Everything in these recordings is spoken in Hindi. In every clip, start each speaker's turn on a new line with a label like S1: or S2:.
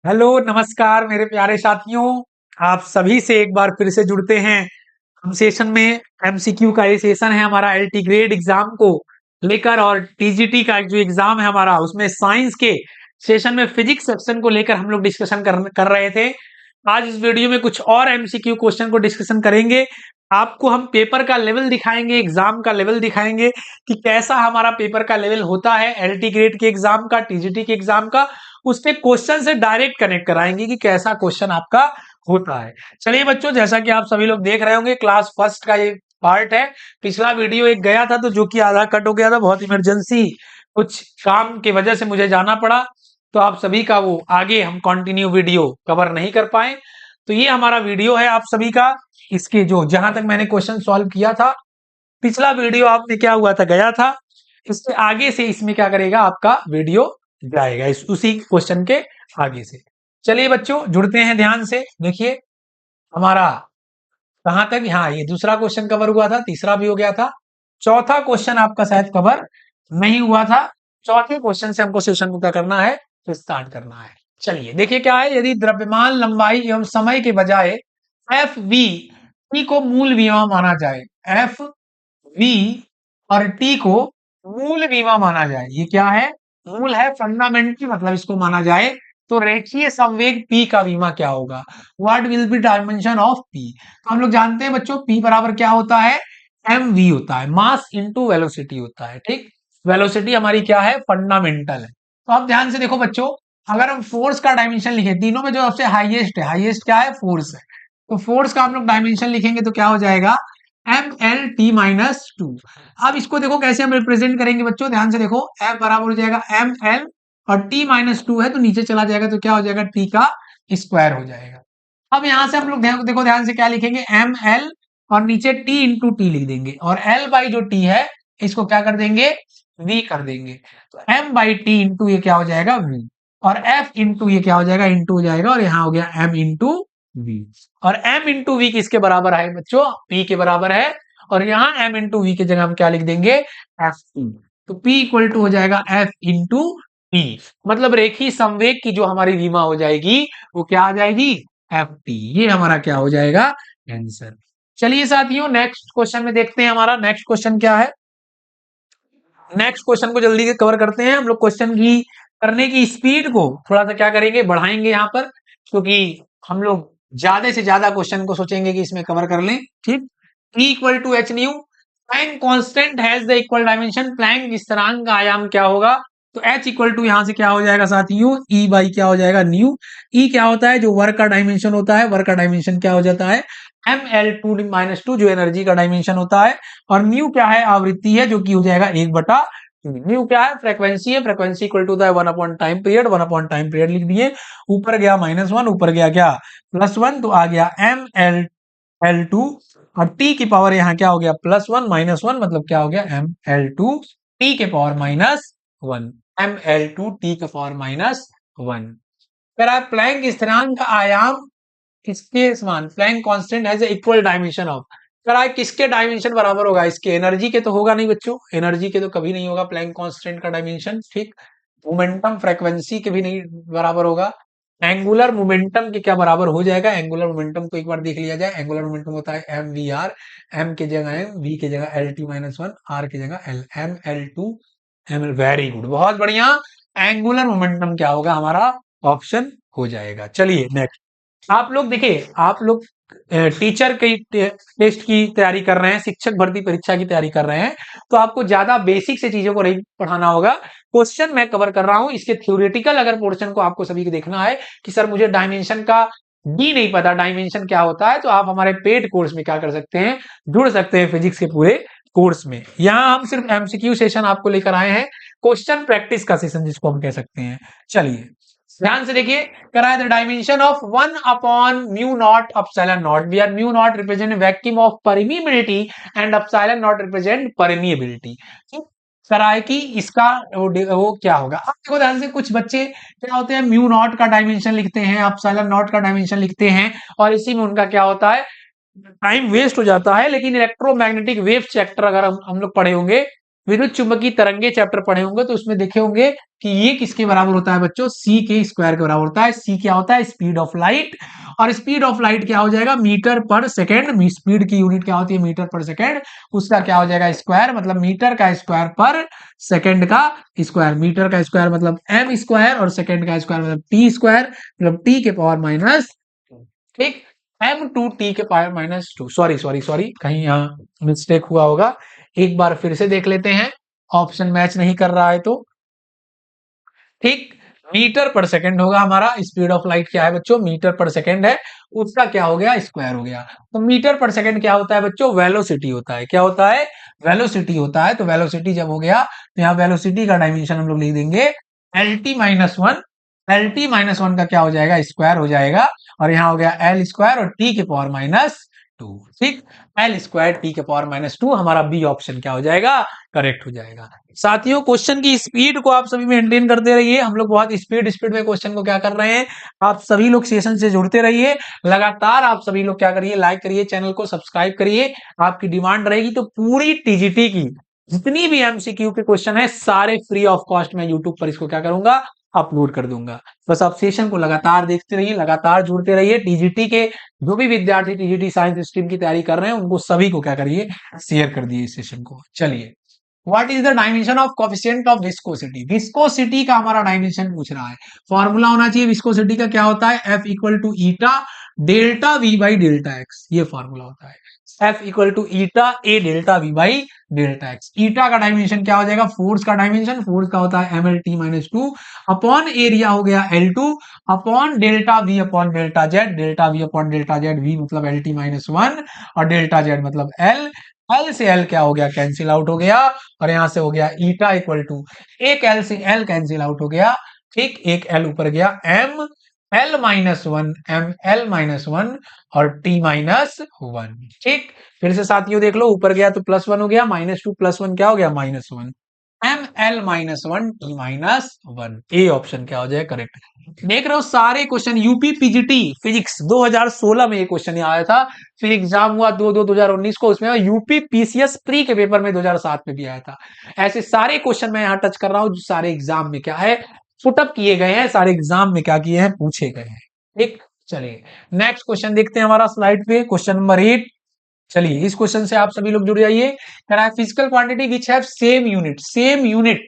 S1: हेलो नमस्कार मेरे प्यारे साथियों। आप सभी से एक बार फिर से जुड़ते हैं हम सेशन में। एमसीक्यू का ये सेशन है हमारा एलटी ग्रेड एग्जाम को लेकर, और टीजीटी का जो एग्जाम है हमारा उसमें साइंस के सेशन में फिजिक्स सेक्शन को लेकर हम लोग डिस्कशन कर रहे थे। आज इस वीडियो में कुछ और एमसीक्यू क्वेश्चन को डिस्कशन करेंगे। आपको हम पेपर का लेवल दिखाएंगे, एग्जाम का लेवल दिखाएंगे कि कैसा हमारा पेपर का लेवल होता है एलटी ग्रेड के एग्जाम का, टीजीटी के एग्जाम का। उसके क्वेश्चन से डायरेक्ट कनेक्ट कराएंगे कि कैसा क्वेश्चन आपका होता है। चलिए बच्चों, जैसा कि आप सभी लोग देख रहे होंगे, क्लास फर्स्ट का ये पार्ट है। पिछला वीडियो एक गया था तो जो कि आधा कट हो गया था, बहुत इमरजेंसी कुछ काम की वजह से मुझे जाना पड़ा, तो आप सभी का वो आगे हम कंटिन्यू वीडियो कवर नहीं कर पाए। तो ये हमारा वीडियो है आप सभी का। इसके जो जहां तक मैंने क्वेश्चन सॉल्व किया था, पिछला वीडियो आपने क्या हुआ था, गया था। इससे आगे से इसमें क्या करेगा, आपका वीडियो जाएगा इस उसी क्वेश्चन के आगे से। चलिए बच्चों जुड़ते हैं ध्यान से। देखिए हमारा कहां तक, हाँ ये दूसरा क्वेश्चन कवर हुआ था, तीसरा भी हो गया था। चौथा क्वेश्चन आपका शायद कवर नहीं हुआ था। चौथे क्वेश्चन से हमको सेशन को क्या करना है, तो स्टार्ट करना है। चलिए देखिए क्या है, यदि द्रव्यमान लंबाई एवं समय के बजाय एफ वी टी को मूल विमा माना जाए, एफ वी और टी को मूल बीमा माना जाए, ये क्या है, मूल है, फंडामेंटल मतलब इसको माना जाए, तो रेखीय संवेग p का बीमा क्या होगा, what will be dimension of p। तो हम लोग जानते हैं बच्चों p बराबर क्या होता है, mv होता है, मास इनटू वेलोसिटी होता है। ठीक, वेलोसिटी हमारी क्या है, फंडामेंटल है। तो आप ध्यान से देखो बच्चों, अगर हम फोर्स का डायमेंशन लिखे, तीनों में जो सबसे हाईएस्ट है, हाईएस्ट क्या है, फोर्स है, तो फोर्स का हम लोग डायमेंशन लिखेंगे तो क्या हो जाएगा, M L T minus two. अब इसको देखो कैसे हम रिप्रेजेंट करेंगे बच्चों, ध्यान से देखो, एफ बराबर हो जाएगा एम एल और टी माइनस टू है तो नीचे चला जाएगा तो क्या हो जाएगा, टी का स्क्वायर हो जाएगा। अब यहां से हम लोग देखो ध्यान से क्या लिखेंगे, एम एल और नीचे टी इंटू टी लिख देंगे, और एल बाई जो टी है इसको क्या कर देंगे, वी कर देंगे। तो एम बाई टी इंटू ये क्या हो जाएगा, वी, और एफ इंटू ये क्या हो जाएगा, इंटू हो जाएगा, और यहाँ हो गया एम इंटू वी। और m इंटू वी किसके बराबर है बच्चों, p के बराबर है, और यहाँ m इंटू वी की जगह हम क्या लिख देंगे, एफ टी। तो p इक्वल टू हो जाएगा f इंटू टी, मतलब रेखीय संवेग की जो हमारी विमा हो जाएगी वो क्या आ जाएगी, एफ टी। ये हमारा क्या हो जाएगा, आंसर। चलिए साथियों नेक्स्ट क्वेश्चन में देखते हैं, हमारा नेक्स्ट क्वेश्चन क्या है। नेक्स्ट क्वेश्चन को जल्दी कवर करते हैं हम लोग। क्वेश्चन की करने की स्पीड को थोड़ा सा क्या करेंगे, बढ़ाएंगे यहाँ पर, क्योंकि हम लोग ज्यादा से ज्यादा क्वेश्चन को सोचेंगे कि इसमें कवर कर लें। ठीक, E equal to H nu, Planck constant has the equal dimension, Planck स्थिरांक का आयाम क्या होगा, तो H इक्वल टू यहां से क्या हो जाएगा साथियों, E बाई क्या हो जाएगा, न्यू। E क्या होता है, जो वर्क का डायमेंशन होता है, वर्क का डायमेंशन क्या हो जाता है, M L two minus two, जो एनर्जी का डायमेंशन होता है, और न्यू क्या है, आवृत्ति है, जो कि हो जाएगा एक बटा न्यू क्या है, फ्रीक्वेंसी है, frequency equal to one upon time period, one upon time period लिख दिए, ऊपर गया माइनस वन, ऊपर गया क्या, प्लस वन, तो आ गया एम एल एल टू, और टी की पावर यहाँ क्या हो गया, प्लस वन माइनस वन, मतलब क्या हो गया, एम एल टू टी के power minus one, M L two T के पावर माइनस वन। फिर आप प्लैंक स्थिरांक का आयाम किसके समान, Planck constant has equal dimension of, कराए किसके डायमेंशन बराबर होगा, इसके, एनर्जी के तो होगा नहीं बच्चों, एनर्जी के तो कभी नहीं होगा प्लैंक कांस्टेंट का डायमेंशन। ठीक, मोमेंटम फ्रीक्वेंसी के भी नहीं बराबर होगा, एंगुलर मोमेंटम के क्या बराबर हो जाएगा, एंगुलर मोमेंटम को एक बार देख लिया जाए, एंगुलर मोमेंटम होता है एम वी आर, एम के जगह एम, वी के जगह L T minus one, R की जगह L, M L two M L, very good, बहुत बढ़िया। एंगुलर मोमेंटम क्या होगा हमारा, ऑप्शन हो जाएगा। चलिए नेक्स्ट, आप लोग देखिए, आप लोग टीचर की टेस्ट की तैयारी कर रहे हैं, शिक्षक भर्ती परीक्षा की तैयारी कर रहे हैं, तो आपको ज्यादा बेसिक से चीजों को नहीं पढ़ाना होगा। क्वेश्चन मैं कवर कर रहा हूं, इसके थ्योरेटिकल अगर पोर्शन को आपको सभी को देखना है कि सर मुझे डायमेंशन का डी नहीं पता, डायमेंशन क्या होता है, तो आप हमारे पेड कोर्स में क्या कर सकते हैं, जुड़ सकते हैं फिजिक्स के पूरे कोर्स में। यहाँ हम सिर्फ एमसीक्यू सेशन आपको लेकर आए हैं, क्वेश्चन प्रैक्टिस का सेशन जिसको हम कह सकते हैं। चलिए ध्यान से देखिए, कराए the dimension of one upon mu naught epsilon naught, we are mu naught represent vacuum of permeability and epsilon naught represent permeability. कराए कि इसका वो क्या होगा। अब देखो ध्यान से, कुछ बच्चे क्या होते हैं, म्यू नॉट का डायमेंशन लिखते हैं, अपसाइलन नॉट का डायमेंशन लिखते हैं, और इसी में उनका क्या होता है, टाइम वेस्ट हो जाता है। लेकिन इलेक्ट्रोमैग्नेटिक वेव चैप्टर अगर हम लोग पढ़े होंगे विद्युत चुंबकीय तरंगे चैप्टर पढ़े होंगे तो उसमें देखे होंगे कि ये किसके बराबर होता है बच्चों, c के स्क्वायर के बराबर होता है। c क्या होता है, स्पीड ऑफ लाइट, और स्पीड ऑफ लाइट क्या हो जाएगा, मीटर पर सेकेंड, स्पीड की यूनिट क्या होती है, मीटर पर सेकेंड, उसका क्या हो जाएगा स्क्वायर, मतलब मीटर का स्क्वायर पर सेकेंड का स्क्वायर, मीटर का स्क्वायर मतलब m स्क्वायर और सेकेंड का स्क्वायर मतलब t स्क्वायर, मतलब t के पावर माइनस, ठीक, m2 t के power minus 2, sorry sorry sorry कहीं यहाँ मिस्टेक हुआ होगा, एक बार फिर से देख लेते हैं, ऑप्शन मैच नहीं कर रहा है तो, ठीक, मीटर पर सेकंड होगा हमारा, स्पीड ऑफ लाइट क्या है बच्चों, मीटर पर सेकंड है, उसका क्या हो गया स्क्वायर हो गया। तो मीटर पर सेकंड क्या होता है बच्चों, वेलोसिटी होता है, क्या होता है, वेलोसिटी होता है। तो वेलोसिटी जब हो गया तो यहाँ वेलोसिटी का डायमेंशन हम लोग लिख देंगे L T minus one, L T minus one का क्या हो जाएगा स्क्वायर हो जाएगा, और यहाँ हो गया एल स्क्वायर और टी के पावर माइनस टू, ठीक, एल स्क्वायर टी के पावर माइनस टू, हमारा बी ऑप्शन क्या हो जाएगा, करेक्ट हो जाएगा। साथियों क्वेश्चन की स्पीड को आप सभी मेंटेन करते रहिए, हम लोग बहुत स्पीड स्पीड में क्वेश्चन को क्या कर रहे हैं, आप सभी लोग सेशन से जुड़ते रहिए लगातार, आप सभी लोग क्या करिए, लाइक करिए, चैनल को सब्सक्राइब करिए, आपकी डिमांड रहेगी तो पूरी टीजीटी की जितनी भी एमसीक्यू के क्वेश्चन है सारे फ्री ऑफ कॉस्ट में यूट्यूब पर इसको क्या करूंगा, अपलोड कर दूंगा। बस आप सेशन को लगातार देखते रहिए, लगातार जुड़ते रहिए, टीजीटी के जो भी विद्यार्थी टीजीटी साइंस स्ट्रीम की तैयारी कर रहे हैं उनको सभी को क्या करिए, शेयर कर दिए इस सेशन को। चलिए, what is the dimension of coefficient of viscosity, viscosity का हमारा डायमेंशन पूछ रहा है, फॉर्मूला होना चाहिए विस्कोसिटी का, क्या होता है, F equal to eta delta V by delta X, ये फॉर्मूला होता है, F equal to eta A delta V by delta X. Eta का डायमेंशन क्या हो जाएगा, फोर्स का डायमेंशन, फोर्स का होता है MLT minus two, upon area हो गया L2, upon delta V upon delta Z, delta V upon delta Z, V मतलब LT माइनस वन और डेल्टा जेड मतलब L, एल से एल क्या हो गया, कैंसिल आउट हो गया, और यहां से हो गया ईटा इक्वल टू एक एल से एल कैंसिल आउट हो गया, ठीक, एक एल ऊपर गया, M L minus one, M L minus one और टी माइनस वन, ठीक। फिर से साथियों देख लो, ऊपर गया तो प्लस वन हो गया, माइनस टू प्लस वन क्या हो गया, minus one, M L minus one T minus one, A option क्या हो जाए करेक्ट। देख रहे हो सारे क्वेश्चन यूपी पीजीटी फिजिक्स 2016 में ये क्वेश्चन आया था, फिर एग्जाम हुआ 2019 को, उसमें यूपी पीसीएस प्री के पेपर में 2007 में भी आया था। ऐसे सारे क्वेश्चन मैं यहाँ टच कर रहा हूँ जो सारे एग्जाम में क्या है, पुटअप किए गए हैं, सारे एग्जाम में क्या किए हैं, पूछे गए हैं, ठीक। चलिए नेक्स्ट क्वेश्चन देखते हैं हमारा स्लाइड पे, क्वेश्चन नंबर 8। चलिए इस क्वेश्चन से आप सभी लोग जुड़ जाइए, कह रहा है physical quantity which have same unit, same unit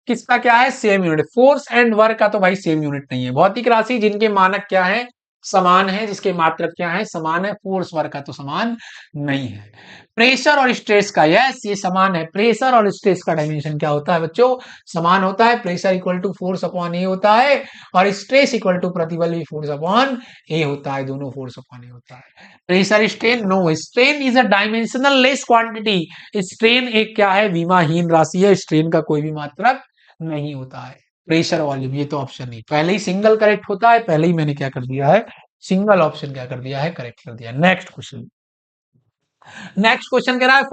S1: किसका क्या है, same unit, force and work का तो भाई सेम यूनिट नहीं है, भौतिक राशि जिनके मानक क्या है, समान है, जिसके मात्रक क्या है, समान है, फोर्स वर्क का तो समान नहीं है। प्रेशर और स्ट्रेस का, यस ये समान है, प्रेशर और स्ट्रेस का डायमेंशन क्या होता है बच्चों, समान होता है, pressure equal to force upon A होता है और स्ट्रेस इक्वल टू प्रतिबल भी फोर्स अपॉन ए होता है, दोनों फोर्स अपॉन ए होता है। Pressure strain, no, strain is a dimensionless quantity, strain एक क्या है, विमाहीन राशि है, स्ट्रेन का कोई भी मात्रक नहीं होता है। प्रेशर वॉल्यूम ये तो ऑप्शन नहीं, पहले ही सिंगल करेक्ट होता है, पहले ही मैंने क्या कर दिया है, सिंगल ऑप्शन क्या कर दिया है, करेक्ट कर दिया। नेक्स्ट क्वेश्चन, नेक्स्ट क्वेश्चन कह रहा है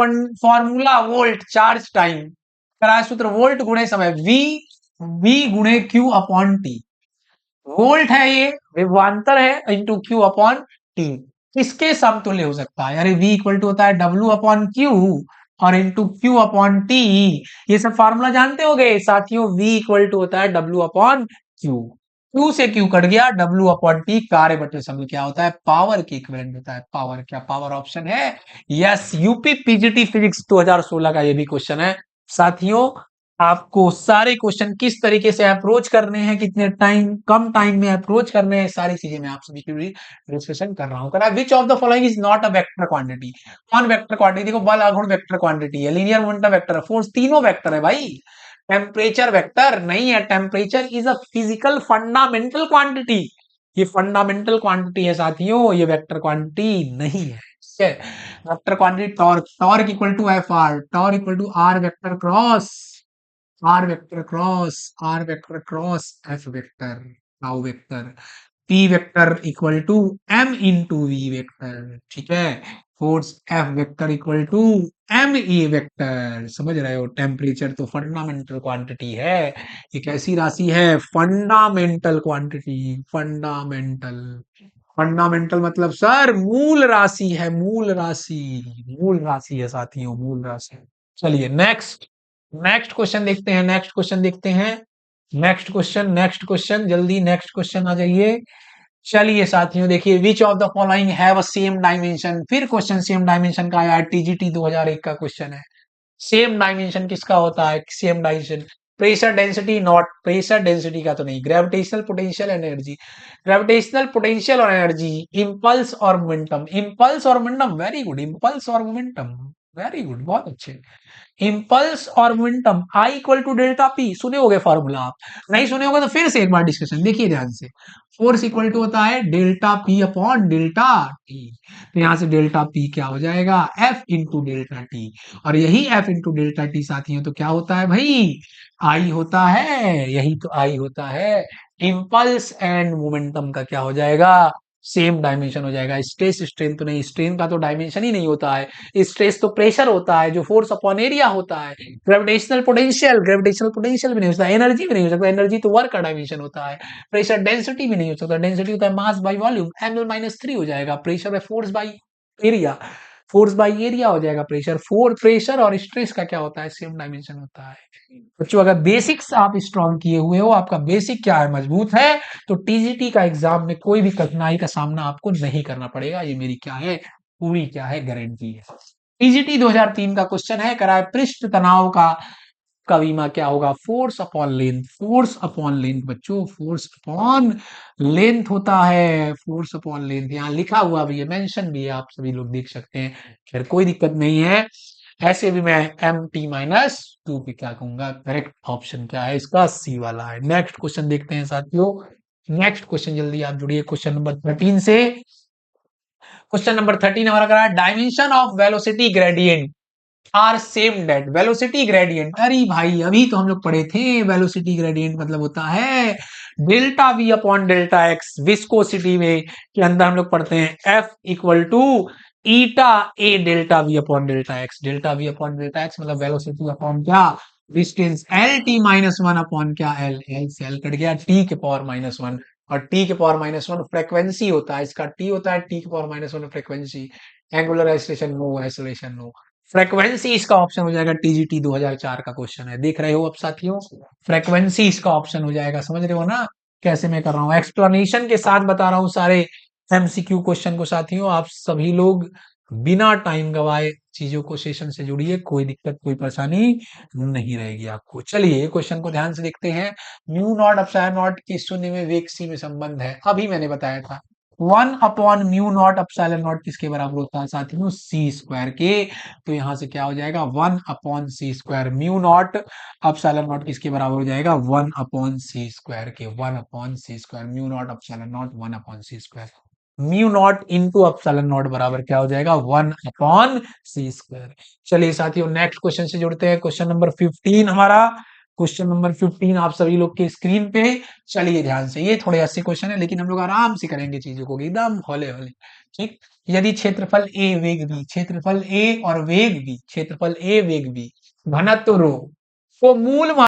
S1: फॉर्मूला वोल्ट चार्ज टाइम, कह रहा है सूत्र वोल्ट गुणे समय, वी गुणे क्यू अपॉन टी, वोल्ट है ये, विभवांतर है, इंटू क्यू अपॉन टी, किसके समतुल्य हो सकता है, अरे v इक्वल टू होता है w अपॉन क्यू और इंटू क्यू अपॉन टी, ये सब फार्मूला जानते होगे साथियों, v इक्वल टू होता है w अपॉन क्यू, क्यू से क्यू कट गया, w अपॉन टी कार्य बटे समय क्या होता है, पावर के इक्विवेलेंट होता है, पावर, क्या पावर ऑप्शन है, यस, यूपी पीजीटी फिजिक्स 2016 का ये भी क्वेश्चन है साथियों। आपको सारे क्वेश्चन किस तरीके से अप्रोच करने हैं, कितने टाइम, कम टाइम में अप्रोच करने हैं, सारी चीजें मैं आप सभी के लिए डिस्कशन कर रहा हूं। Which of the following is not a vector quantity, कौन वेक्टर क्वांटिटी, देखो बल आघूर्ण वेक्टर क्वांटिटी है, लीनियर मोमेंटम वेक्टर है, फोर्स तीनों वेक्टर है भाई, टेम्परेचर वेक्टर नहीं है, temperature is a physical fundamental quantity, ये फंडामेंटल क्वांटिटी है साथियों, ये वेक्टर क्वांटिटी नहीं है, ठीक है। Vector quantity torque, torque equal to F R, torque equal to R vector cross, R vector cross, R vector cross F vector, tau vector, P vector equal to M into V vector, ठीक है। Force F vector equal to M E vector, समझ रहे हो। टेम्परेचर तो फंडामेंटल क्वांटिटी है, एक ऐसी राशि है फंडामेंटल क्वांटिटी, फंडामेंटल, फंडामेंटल मतलब सर मूल राशि है, मूल राशि, मूल राशि है साथियों, मूल राशि। चलिए नेक्स्ट, नेक्स्ट क्वेश्चन देखते हैं, नेक्स्ट क्वेश्चन देखते हैं, नेक्स्ट क्वेश्चन जल्दी नेक्स्ट क्वेश्चन आ जाइए। चलिए साथियों देखिए, विच of the following have a same dimension. फिर क्वेश्चन सेम डायमेंशन का आया, टीजीटी 2001 का क्वेश्चन है। सेम डायमेंशन किसका होता है? Same dimension pressure density, not pressure density का तो नहीं, gravitational potential energy, gravitational potential और एनर्जी, इंपल्स और मोमेंटम, इंपल्स और मोमेंटम, वेरी गुड, इंपल्स और मोमेंटम, वेरी गुड, बहुत अच्छे। इंपल्स और momentum I equal to delta P, सुने होगे फॉर्मूला आप, नहीं सुने होगे तो फिर से एक बार डिस्कशन देखिए ध्यान से। फोर्स इक्वल टू होता है delta P upon delta T, तो यहां से डेल्टा पी क्या हो जाएगा? एफ इंटू डेल्टा टी, और यही एफ इंटू डेल्टा टी साथियों तो क्या होता है भाई? आई होता है, यही तो आई होता है। इंपल्स एंड मोमेंटम का क्या हो जाएगा? सेम डायमेंशन हो जाएगा। स्ट्रेस स्ट्रेन तो नहीं, स्ट्रेन का तो डायमेंशन ही नहीं होता है, स्ट्रेस तो प्रेशर होता है जो फोर्स अपॉन एरिया होता है। ग्रेविटेशनल पोटेंशियल, ग्रेविटेशनल पोटेंशियल भी नहीं हो सकता, एनर्जी भी नहीं हो सकता, एनर्जी तो वर्क का डायमेंशन होता है। प्रेशर डेंसिटी भी नहीं हो सकता, डेंसिटी होता है मास बाई वॉल्यूम, ml-3 हो जाएगा। Pressure by force by area, force by area हो जाएगा। प्रेशर फोर प्रेशर और स्ट्रेस का क्या होता है? सेम डायमेंशन होता है। बच्चों अगर बेसिक्स आप स्ट्रॉन्ग किए हुए हो, आपका बेसिक क्या है? मजबूत है, तो टीजीटी का एग्जाम में कोई भी कठिनाई का सामना आपको नहीं करना पड़ेगा। ये मेरी क्या है? पूरी क्या है? गारंटी है। टीजीटी 2003 का क्वेश्चन है, कराए पृष्ठ तनाव का कवीमा क्या होगा? Force upon length, force upon length बच्चों, फोर्स अपॉन लेंथ होता है, फोर्स अपॉन लेंथ यहाँ लिखा हुआ भी है, मेंशन भी है, आप सभी लोग देख सकते हैं। खैर कोई दिक्कत नहीं है, ऐसे भी मैं एम टी माइनस टू पे क्या कहूंगा? करेक्ट ऑप्शन क्या है इसका? सी वाला है। नेक्स्ट क्वेश्चन देखते हैं साथियों, नेक्स्ट क्वेश्चन जल्दी आप जुड़िए क्वेश्चन नंबर 13 से। क्वेश्चन नंबर 13 हमारा करा dimension of velocity gradient are same that. Velocity gradient, अरे भाई अभी तो हम लोग पढ़े थे, वेलोसिटी ग्रेडियंट मतलब होता है delta V upon delta X. Viscosity में के अंदर हम लोग पढ़ते हैं F equal to eta A delta V upon delta X. Delta V upon delta X मतलब वेलोसिटी अपॉन क्या? Distance, L T minus one upon क्या? एल, एल से एल कट गया, टी के पावर माइनस वन, और टी के पावर माइनस वन फ्रिक्वेंसी होता है इसका, टी होता है टी के power minus one frequency. Angular acceleration no, acceleration no. Frequency इसका ऑप्शन हो जाएगा, टीजीटी 2004 का क्वेश्चन है, देख रहे हो अब साथियों? फ्रीक्वेंसी इसका ऑप्शन हो जाएगा, समझ रहे हो ना कैसे मैं कर रहा हूं? एक्सप्लेनेशन के साथ बता रहा हूं सारे एमसीक्यू क्वेश्चन को साथियों। आप सभी लोग बिना टाइम गवाए चीजों को सेशन से जुड़िए, कोई दिक्कत कोई परेशानी नहीं रहेगी आपको। चलिए क्वेश्चन को ध्यान से देखते हैं। म्यू नॉट अपसाइलन नॉट के शून्य में वेग सी में संबंध है, अभी मैंने बताया था। One upon mu naught epsilon naught किसके बराबर होता है साथियों? सी स्क्वायर के। तो यहां से क्या हो जाएगा? One upon C square. Mu naught epsilon naught किसके बराबर हो जाएगा? वन अपॉन सी स्क्वायर के, one upon C square. Mu naught epsilon naught one upon C square. Mu naught into epsilon naught बराबर क्या हो जाएगा? One upon C square. चलिए साथियों नेक्स्ट क्वेश्चन से जुड़ते हैं, क्वेश्चन नंबर 15 हमारा। क्वेश्चन नंबर 15 आप सभी लोग के स्क्रीन पे। चलिए ध्यान से, ये थोड़े ऐसे क्वेश्चन है लेकिन हम लोग आराम से करेंगे चीजों को, एकदम हौले हौले। ठीक, यदि क्षेत्रफल ए वेग बी, क्षेत्रफल ए और वेग बी, क्षेत्रफल ए वेग बी, घनत्व रो को मूल